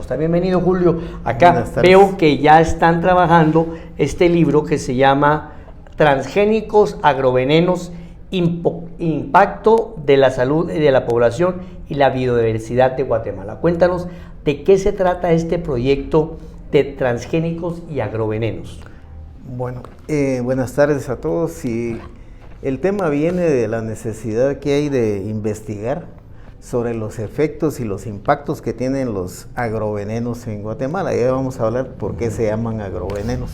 Está bienvenido, Julio. Acá veo que ya están trabajando este libro que se llama Transgénicos, Agrovenenos, Impacto de la Salud de la Población y la Biodiversidad de Guatemala. Cuéntanos de qué se trata este proyecto de transgénicos y agrovenenos. Bueno, buenas tardes a todos. Y el tema viene de la necesidad que hay de investigar sobre los efectos y los impactos que tienen los agrovenenos en Guatemala. Ya vamos a hablar por qué se llaman agrovenenos.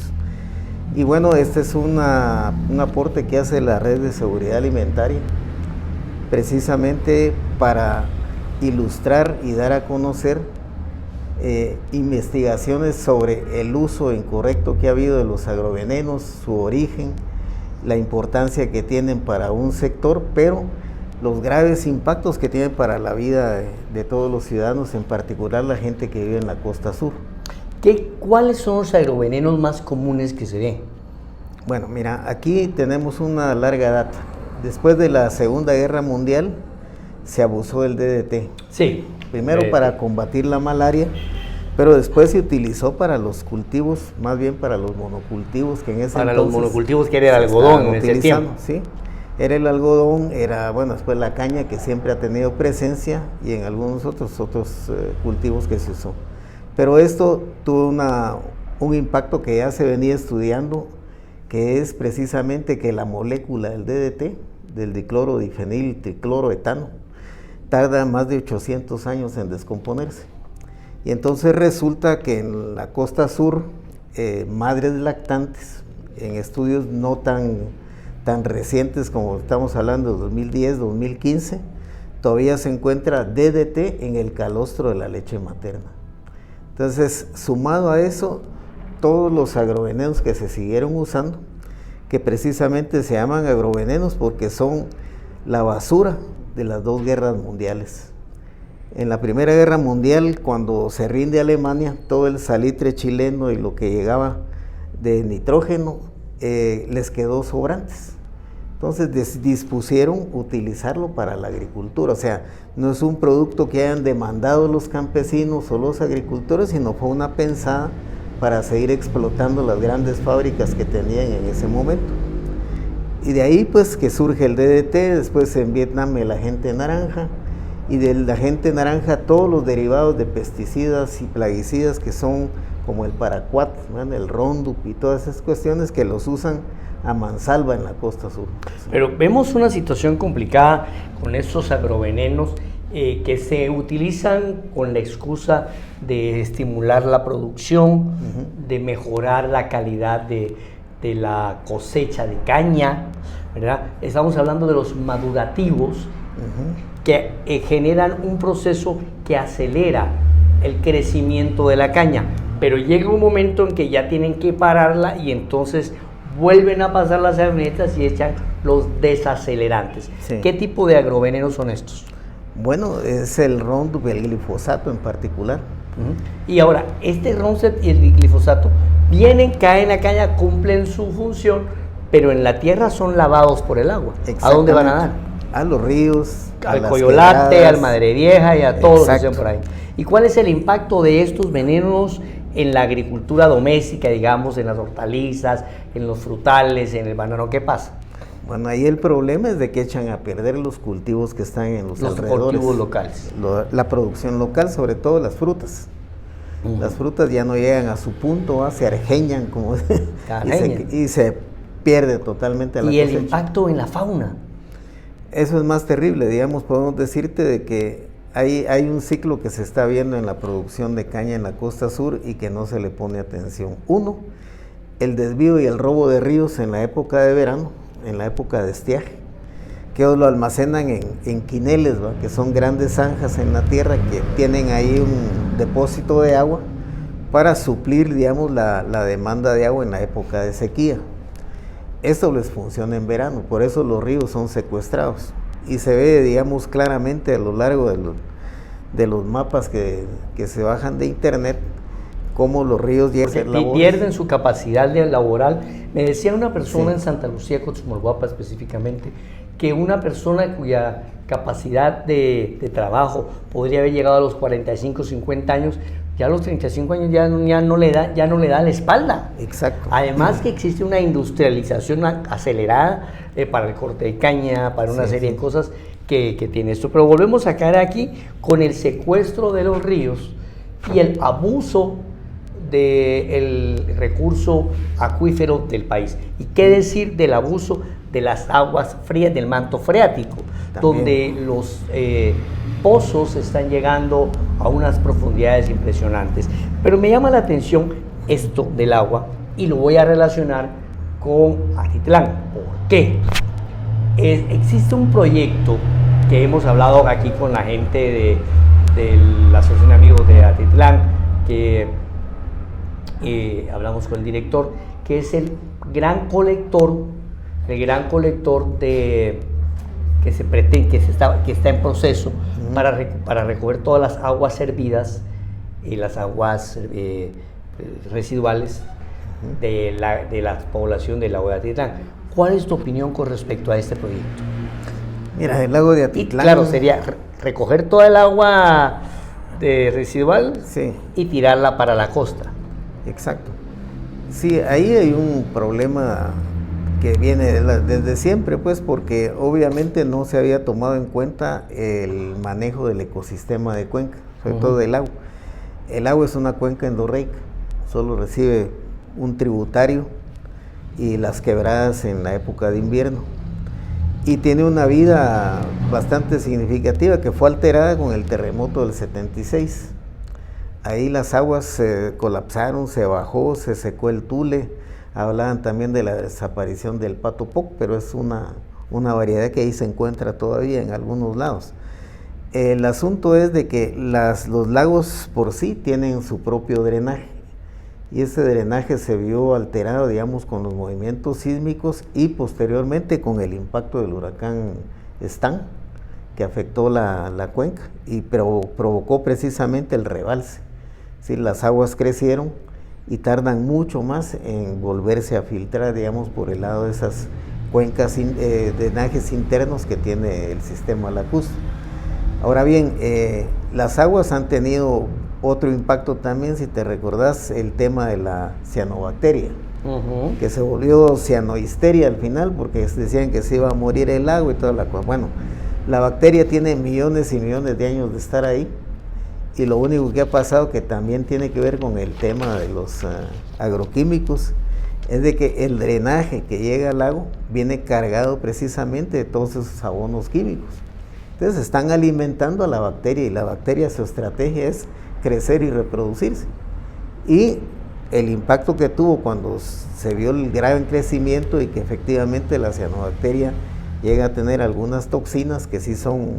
Y bueno, este es un aporte que hace la Red de Seguridad Alimentaria, precisamente para ilustrar y dar a conocer investigaciones sobre el uso incorrecto que ha habido de los agrovenenos, su origen, la importancia que tienen para un sector, pero los graves impactos que tienen para la vida de todos los ciudadanos, en particular la gente que vive en la costa sur. ¿Cuáles son los agrovenenos más comunes que se ven? Bueno, mira, aquí tenemos una larga data. Después de la Segunda Guerra Mundial se abusó del DDT. Sí. Primero para combatir la malaria, pero después se utilizó para los cultivos, más bien para los monocultivos que en ese para entonces... Para los monocultivos que era el algodón en ese tiempo. Sí. Era el algodón, era, bueno, después la caña, que siempre ha tenido presencia, y en algunos otros cultivos que se usó. Pero esto tuvo un impacto que ya se venía estudiando, que es precisamente que la molécula del DDT, del diclorodifenil tricloroetano, tarda más de 800 años en descomponerse. Y entonces resulta que en la costa sur, madres lactantes, en estudios no tan recientes como estamos hablando de 2010, 2015, todavía se encuentra DDT en el calostro de la leche materna. Entonces, sumado a eso, todos los agrovenenos que se siguieron usando, que precisamente se llaman agrovenenos porque son la basura de las dos guerras mundiales. En la Primera Guerra Mundial, cuando se rinde Alemania, todo el salitre chileno y lo que llegaba de nitrógeno les quedó sobrantes. Entonces dispusieron utilizarlo para la agricultura. O sea, no es un producto que hayan demandado los campesinos o los agricultores, sino fue una pensada para seguir explotando las grandes fábricas que tenían en ese momento. Y de ahí pues que surge el DDT, después en Vietnam el agente naranja, y del agente naranja todos los derivados de pesticidas y plaguicidas que son como el paraquat, ¿no? El Roundup y todas esas cuestiones que los usan a mansalva en la costa sur. Pero vemos una situación complicada con estos agrovenenos que se utilizan con la excusa de estimular la producción, de mejorar la calidad de la cosecha de caña, ¿verdad? Estamos hablando de los madurativos que generan un proceso que acelera el crecimiento de la caña, pero llega un momento en que ya tienen que pararla y entonces vuelven a pasar las avionetas y echan los desacelerantes. Sí. ¿Qué tipo de agrovenenos son estos? Bueno, es el Roundup y el glifosato en particular. Y ahora, este Roundup y el glifosato vienen, caen en la caña, cumplen su función, pero en la tierra son lavados por el agua. ¿A dónde van a dar? A los ríos, al Coyolate, al Madre Vieja y a todos los que están por ahí. ¿Y cuál es el impacto de estos venenos en la agricultura doméstica, digamos, en las hortalizas, en los frutales, en el banano? ¿Qué pasa? Bueno, ahí el problema es de que echan a perder los cultivos que están en los alrededores. Los cultivos locales. La producción local, sobre todo las frutas. Las frutas ya no llegan a su punto, se argeñan como y se pierde totalmente la cosecha. ¿Y el impacto en la fauna? Eso es más terrible, digamos, podemos decirte de que hay un ciclo que se está viendo en la producción de caña en la costa sur y que no se le pone atención. Uno, el desvío y el robo de ríos en la época de verano, en la época de estiaje, que lo almacenan en quineles, ¿va? Que son grandes zanjas en la tierra que tienen ahí un depósito de agua para suplir, digamos, la demanda de agua en la época de sequía. Esto les funciona en verano, por eso los ríos son secuestrados. Y se ve, digamos, claramente a lo largo de los mapas que se bajan de internet, cómo los ríos pierden su capacidad laboral. Me decía una persona en Santa Lucía, Cotzumolguapa específicamente, que una persona cuya capacidad de trabajo podría haber llegado a los 45, 50 años, ya a los 35 años ya no le da la espalda. Exacto. Además que existe una industrialización acelerada para el corte de caña, para una serie de cosas que tiene esto. Pero volvemos a caer aquí con el secuestro de los ríos y el abuso del recurso acuífero del país. ¿Y qué decir del abuso de las aguas frías del manto freático? También. Donde los pozos están llegando a unas profundidades impresionantes. Pero me llama la atención esto del agua y lo voy a relacionar con Atitlán. ¿Por qué? Existe un proyecto que hemos hablado aquí con la gente de la Asociación de Amigos de Atitlán, que hablamos con el director, que es el gran colector de que se pretende, que está en proceso para recoger todas las aguas servidas y las aguas residuales de la población del lago de Atitlán. ¿Cuál es tu opinión con respecto a este proyecto? Mira, el lago de Atitlán... Y claro, sería recoger toda el agua residual y tirarla para la costa. Exacto. Sí, ahí hay un problema que viene desde siempre, pues, porque obviamente no se había tomado en cuenta el manejo del ecosistema de cuenca, sobre todo del lago. El lago es una cuenca endorreica, solo recibe un tributario y las quebradas en la época de invierno. Y tiene una vida bastante significativa que fue alterada con el terremoto del 76. Ahí las aguas se colapsaron, se bajó, se secó el Tule. Hablaban también de la desaparición del Pato Poc, pero es una variedad que ahí se encuentra todavía en algunos lados. El asunto es de que los lagos por sí tienen su propio drenaje. Y ese drenaje se vio alterado, digamos, con los movimientos sísmicos y posteriormente con el impacto del huracán Stan, que afectó la cuenca y provocó precisamente el rebalse. ¿Sí? Las aguas crecieron y tardan mucho más en volverse a filtrar, digamos, por el lado de esas cuencas, drenajes internos que tiene el sistema lacustre. Ahora bien, las aguas han tenido otro impacto también, si te recordás, el tema de la cianobacteria, que se volvió cianohisteria al final, porque decían que se iba a morir el lago y toda la cosa. Bueno, la bacteria tiene millones y millones de años de estar ahí, y lo único que ha pasado, que también tiene que ver con el tema de los agroquímicos, es de que el drenaje que llega al lago viene cargado precisamente de todos esos abonos químicos. Entonces están alimentando a la bacteria, y la bacteria, su estrategia es crecer y reproducirse. Y el impacto que tuvo cuando se vio el gran crecimiento y que efectivamente la cianobacteria llega a tener algunas toxinas que sí son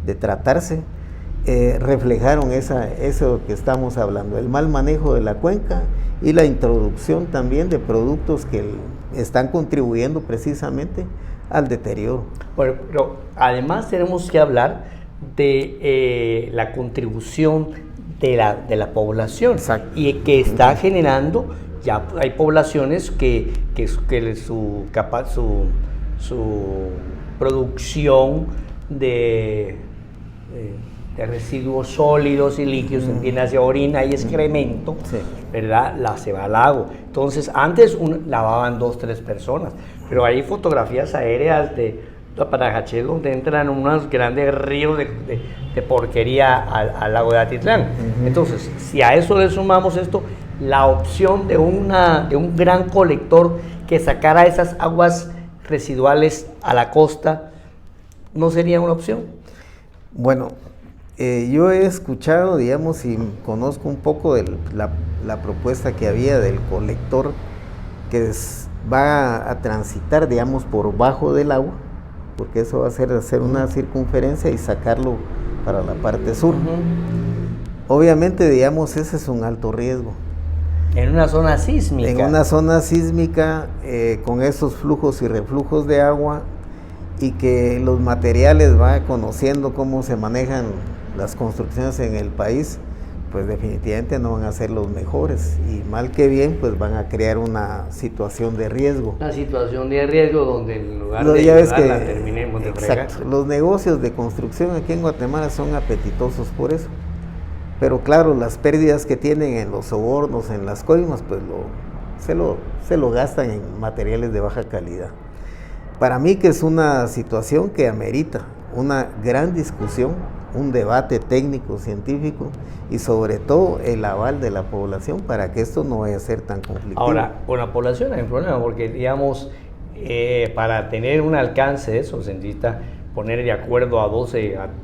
de tratarse, reflejaron eso que estamos hablando, el mal manejo de la cuenca y la introducción también de productos que están contribuyendo precisamente al deterioro. Bueno, pero además tenemos que hablar de la contribución de la población. Exacto. Y que está generando, ya hay poblaciones que su producción de residuos sólidos y líquidos, entiendas, de orina y excremento, ¿verdad? Se va al lago. Entonces, antes lavaban 2, 3 personas, pero hay fotografías aéreas de Parajaché donde entran unos grandes ríos de porquería al lago de Atitlán. Entonces, si a eso le sumamos esto, la opción de un gran colector que sacara esas aguas residuales a la costa, ¿no sería una opción? Bueno, yo he escuchado, digamos, y conozco un poco de la propuesta que había del colector que va a transitar, digamos, por bajo del agua, porque eso va a hacer una circunferencia y sacarlo para la parte sur. Obviamente, digamos, ese es un alto riesgo. En una zona sísmica. En una zona sísmica, con esos flujos y reflujos de agua, y que los materiales va conociendo cómo se manejan las construcciones en el país, pues definitivamente no van a ser los mejores, y mal que bien, pues van a crear una situación de riesgo. Una situación de riesgo donde en lugar de ayudarla terminemos de fregar. Exacto. Los negocios de construcción aquí en Guatemala son apetitosos por eso, pero claro, las pérdidas que tienen en los sobornos, en las coimas, pues se lo gastan en materiales de baja calidad. Para mí que es una situación que amerita una gran discusión, un debate técnico, científico y sobre todo el aval de la población para que esto no vaya a ser tan conflictivo. Ahora, con la población hay un problema porque, digamos, para tener un alcance de eso se necesita poner de acuerdo a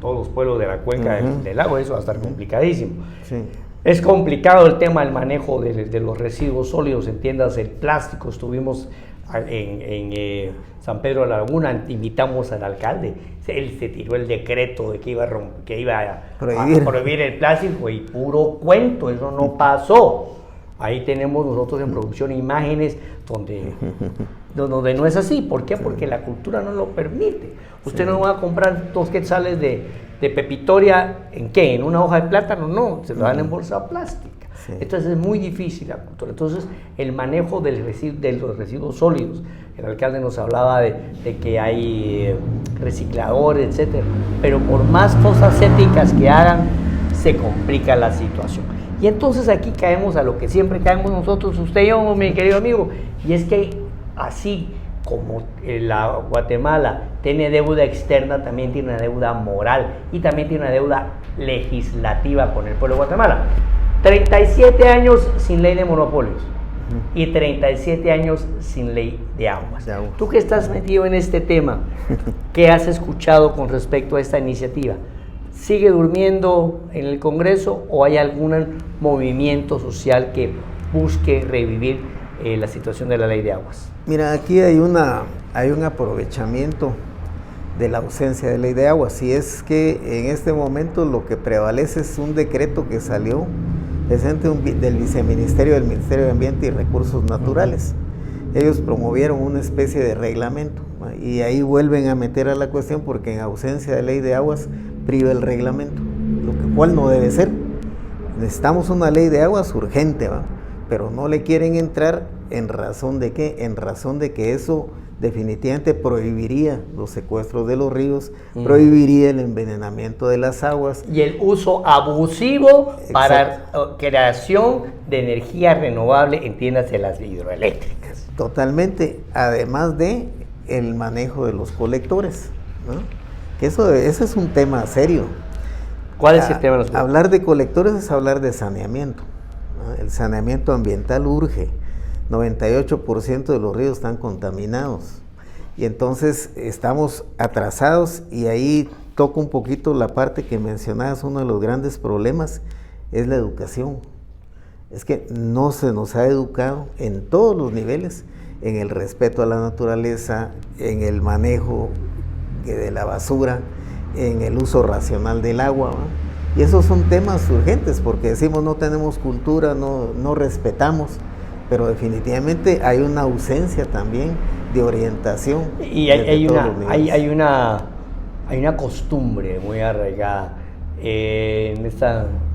todos los pueblos de la cuenca del lago, eso va a estar complicadísimo. Sí. Es complicado el tema del manejo de los residuos sólidos, entiendas, el plástico. Estuvimos en San Pedro de la Laguna, invitamos al alcalde, él se tiró el decreto de que iba a prohibir el plástico y puro cuento, eso no pasó. Ahí tenemos nosotros en producción imágenes donde no es así. ¿Por qué? Porque la cultura no lo permite. Usted no va a comprar 2 quetzales de pepitoria, ¿en qué? ¿En una hoja de plátano? No, se lo dan en bolsa plástica. Sí. Entonces es muy difícil la cultura. Entonces el manejo de los residuos sólidos, el alcalde nos hablaba de que hay recicladores, etcétera, pero por más cosas éticas que hagan, se complica la situación. Y entonces aquí caemos a lo que siempre caemos nosotros, usted y yo, mi querido amigo, y es que así como la Guatemala tiene deuda externa, también tiene una deuda moral y también tiene una deuda legislativa con el pueblo de Guatemala. 37 años sin ley de monopolios y 37 años sin ley de aguas. Tú que estás metido en este tema, ¿qué has escuchado con respecto a esta iniciativa? ¿Sigue durmiendo en el Congreso o hay algún movimiento social que busque revivir la situación de la ley de aguas? Mira, aquí hay un aprovechamiento de la ausencia de ley de aguas, y es que en este momento lo que prevalece es un decreto que salió del Viceministerio del Ministerio de Ambiente y Recursos Naturales. Ellos promovieron una especie de reglamento, ¿no? Y ahí vuelven a meter a la cuestión porque en ausencia de ley de aguas priva el reglamento, lo cual no debe ser. Necesitamos una ley de aguas urgente, ¿va? Pero no le quieren entrar en razón de ¿qué? En razón de que eso definitivamente prohibiría los secuestros de los ríos, prohibiría el envenenamiento de las aguas. Y el uso abusivo para creación de energía renovable, entiéndase las hidroeléctricas. Totalmente, además de el manejo de los colectores, ¿no? Que ese es un tema serio. ¿Cuál es el tema de los colectores? Hablar de colectores es hablar de saneamiento, ¿no? El saneamiento ambiental urge. 98% de los ríos están contaminados y entonces estamos atrasados, y ahí toco un poquito la parte que mencionabas. Uno de los grandes problemas es la educación. Es que no se nos ha educado en todos los niveles en el respeto a la naturaleza, en el manejo de la basura, en el uso racional del agua, ¿no? Y esos son temas urgentes porque decimos no tenemos cultura, no respetamos, pero definitivamente hay una ausencia también de orientación. Y hay una costumbre muy arraigada en este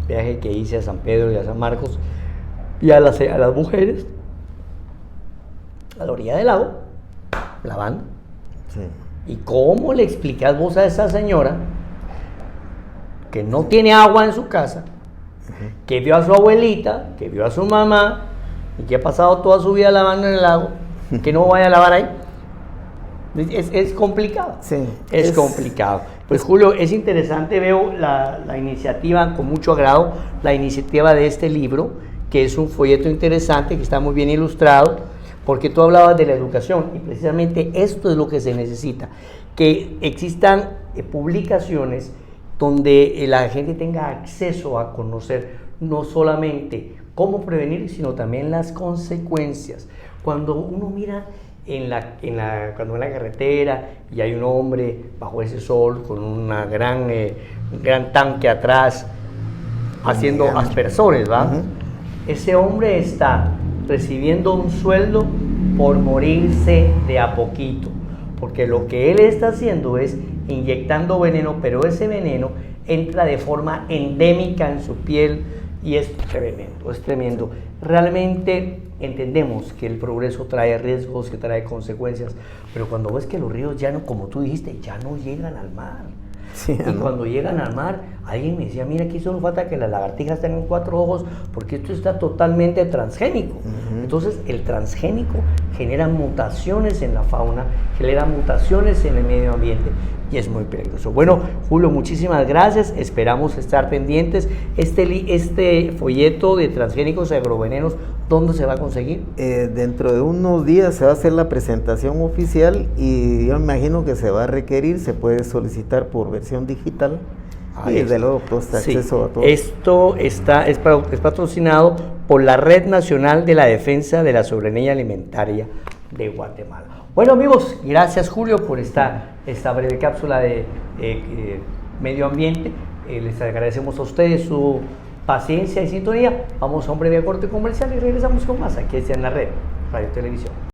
viaje que hice a San Pedro y a San Marcos, y a las mujeres a la orilla del lago lavando. Sí. ¿Y cómo le explicas vos a esa señora que no tiene agua en su casa, que vio a su abuelita, que vio a su mamá y que ha pasado toda su vida lavando en el lago, que no vaya a lavar ahí? Es complicado. Sí, es complicado. Pues Julio, es interesante, veo la iniciativa con mucho agrado, la iniciativa de este libro, que es un folleto interesante, que está muy bien ilustrado, porque tú hablabas de la educación, y precisamente esto es lo que se necesita, que existan publicaciones donde la gente tenga acceso a conocer no solamente cómo prevenir, sino también las consecuencias. Cuando uno mira cuando en la carretera y hay un hombre bajo ese sol con un gran tanque atrás haciendo aspersores, ¿va? Ese hombre está recibiendo un sueldo por morirse de a poquito, porque lo que él está haciendo es inyectando veneno, pero ese veneno entra de forma endémica en su piel y es tremendo, es tremendo. Realmente entendemos que el progreso trae riesgos, que trae consecuencias, pero cuando ves que los ríos ya no, como tú dijiste, ya no llegan al mar, Sí, y cuando llegan al mar, alguien me decía, mira, aquí solo falta que las lagartijas tengan 4 ojos, porque esto está totalmente transgénico. Entonces, el transgénico genera mutaciones en la fauna, genera mutaciones en el medio ambiente, y es muy peligroso. Bueno, Julio, muchísimas gracias, esperamos estar pendientes. Este folleto de transgénicos y agrovenenos, ¿dónde se va a conseguir? Dentro de unos días se va a hacer la presentación oficial y yo imagino que se va a requerir, se puede solicitar por versión digital. Y desde luego pues, acceso a todo. Esto es patrocinado por la Red Nacional de la Defensa de la Soberanía Alimentaria de Guatemala. Bueno, amigos, gracias Julio por esta breve cápsula de medio ambiente. Les agradecemos a ustedes su paciencia y sintonía. Vamos a un breve corte comercial y regresamos con más aquí en la Red Radio Televisión.